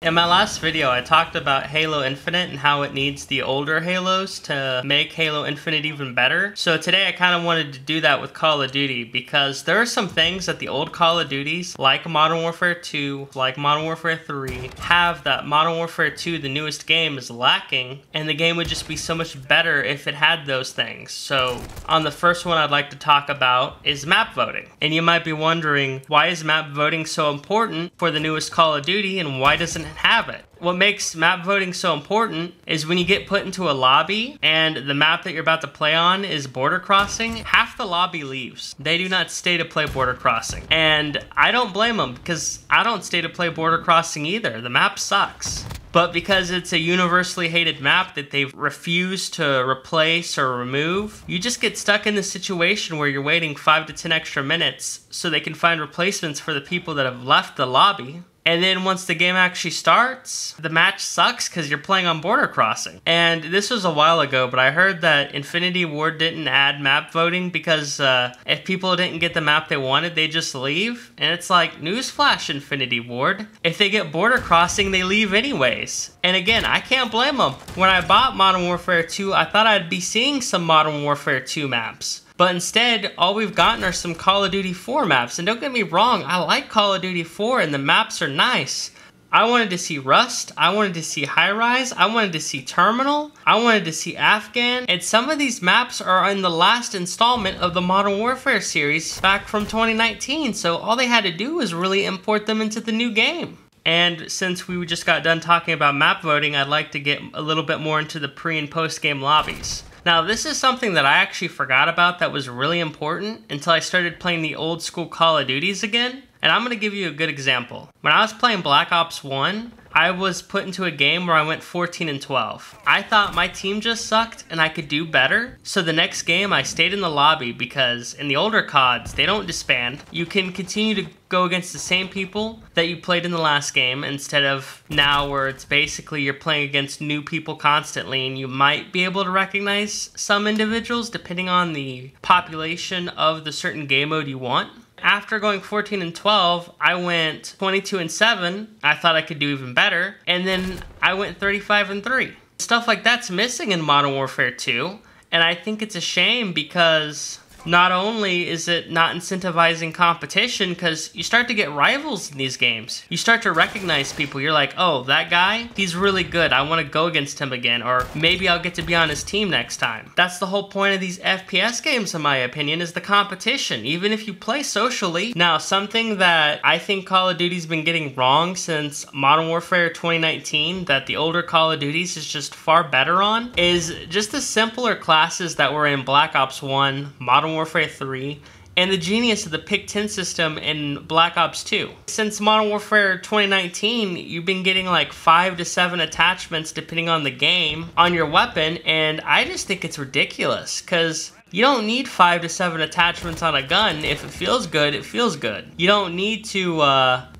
In my last video, I talked about Halo Infinite and how it needs the older Halos to make Halo Infinite even better. So today I kind of wanted to do that with Call of Duty because there are some things that the old Call of Duties, like Modern Warfare 2, like Modern Warfare 3, have that Modern Warfare 2, the newest game, is lacking, and the game would just be so much better if it had those things. So on the first one I'd like to talk about is map voting. And you might be wondering, why is map voting so important for the newest Call of Duty, and why doesn't it have it? What makes map voting so important is when you get put into a lobby and the map that you're about to play on is border crossing, half the lobby leaves. They do not stay to play border crossing. And I don't blame them because I don't stay to play border crossing either. The map sucks. But because it's a universally hated map that they've refused to replace or remove, you just get stuck in the situation where you're waiting 5 to 10 extra minutes so they can find replacements for the people that have left the lobby. And then once the game actually starts, the match sucks because you're playing on border crossing. And this was a while ago, but I heard that Infinity Ward didn't add map voting because if people didn't get the map they wanted, they just leave. And it's like, newsflash, Infinity Ward. If they get border crossing, they leave anyways. And again, I can't blame them. When I bought Modern Warfare 2, I thought I'd be seeing some Modern Warfare 2 maps. But instead, all we've gotten are some Call of Duty 4 maps. And don't get me wrong, I like Call of Duty 4 and the maps are nice. I wanted to see Rust, I wanted to see High Rise, I wanted to see Terminal, I wanted to see Afghan. And some of these maps are in the last installment of the Modern Warfare series back from 2019. So all they had to do was really import them into the new game. And since we just got done talking about map voting, I'd like to get a little bit more into the pre and post game lobbies. Now, this is something that I actually forgot about that was really important until I started playing the old school Call of Duties again. And I'm going to give you a good example. When I was playing Black Ops 1, I was put into a game where I went 14-12. I thought my team just sucked and I could do better. So the next game I stayed in the lobby because in the older CODs, they don't disband. You can continue to go against the same people that you played in the last game instead of now where it's basically you're playing against new people constantly, and you might be able to recognize some individuals depending on the population of the certain game mode you want. After going 14-12, I went 22-7. I thought I could do even better. And then I went 35-3. Stuff like that's missing in Modern Warfare 2. And I think it's a shame because not only is it not incentivizing competition, because you start to get rivals in these games. You start to recognize people. You're like, oh, that guy, he's really good. I want to go against him again. Or maybe I'll get to be on his team next time. That's the whole point of these FPS games, in my opinion, is the competition, even if you play socially. Now, something that I think Call of Duty's been getting wrong since Modern Warfare 2019, that the older Call of Duties is just far better on, is just the simpler classes that were in Black Ops 1, Modern Warfare 3, and the genius of the Pick 10 system in Black Ops 2. Since Modern Warfare 2019, you've been getting like 5 to 7 attachments depending on the game on your weapon, and I just think it's ridiculous because you don't need 5 to 7 attachments on a gun. If it feels good, it feels good. You don't need to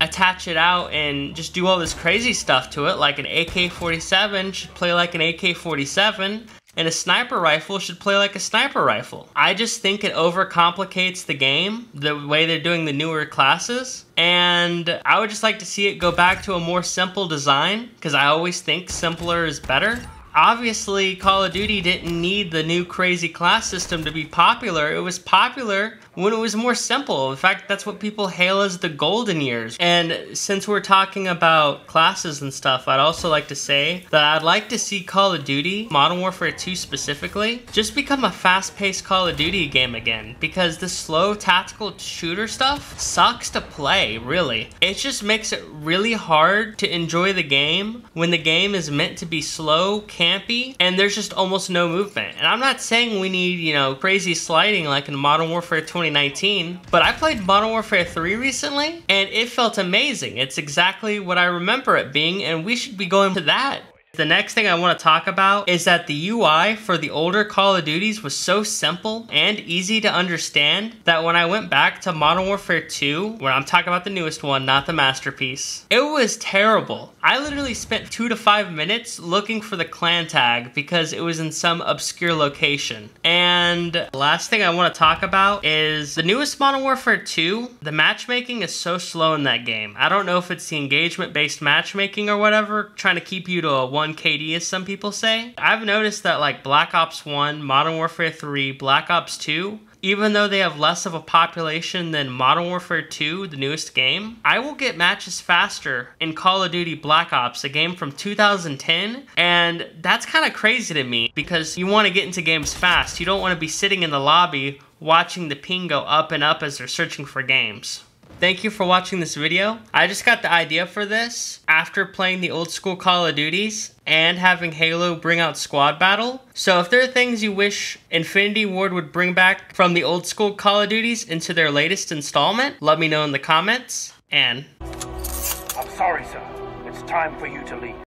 attach it out and just do all this crazy stuff to it, like an AK-47 should play like an AK-47. And a sniper rifle should play like a sniper rifle. I just think it overcomplicates the game, the way they're doing the newer classes. And I would just like to see it go back to a more simple design, because I always think simpler is better. Obviously, Call of Duty didn't need the new crazy class system to be popular. It was popular when it was more simple. In fact, that's what people hail as the golden years. And since we're talking about classes and stuff, I'd also like to say that I'd like to see Call of Duty, Modern Warfare 2 specifically, just become a fast-paced Call of Duty game again. Because the slow tactical shooter stuff sucks to play, really. It just makes it really hard to enjoy the game when the game is meant to be slow, campy, and there's just almost no movement. And I'm not saying we need, crazy sliding like in Modern Warfare 2019, but I played Modern Warfare 3 recently, and it felt amazing. It's exactly what I remember it being, and we should be going to that. The next thing I want to talk about is that the UI for the older Call of Duties was so simple and easy to understand that when I went back to Modern Warfare 2, where I'm talking about the newest one, not the masterpiece, it was terrible. I literally spent 2 to 5 minutes looking for the clan tag because it was in some obscure location. And last thing I want to talk about is the newest Modern Warfare 2. The matchmaking is so slow in that game. I don't know if it's the engagement-based matchmaking or whatever, trying to keep you to a 1 KD as some people say. I've noticed that like Black Ops 1, Modern Warfare 3, Black Ops 2, even though they have less of a population than Modern Warfare 2, the newest game, I will get matches faster in Call of Duty Black Ops, a game from 2010, and that's kind of crazy to me because you want to get into games fast. You don't want to be sitting in the lobby watching the ping go up and up as they're searching for games. Thank you for watching this video. I just got the idea for this after playing the old school Call of Duties and having Halo bring out Squad Battle. So if there are things you wish Infinity Ward would bring back from the old school Call of Duties into their latest installment, let me know in the comments. And I'm sorry, sir. It's time for you to leave.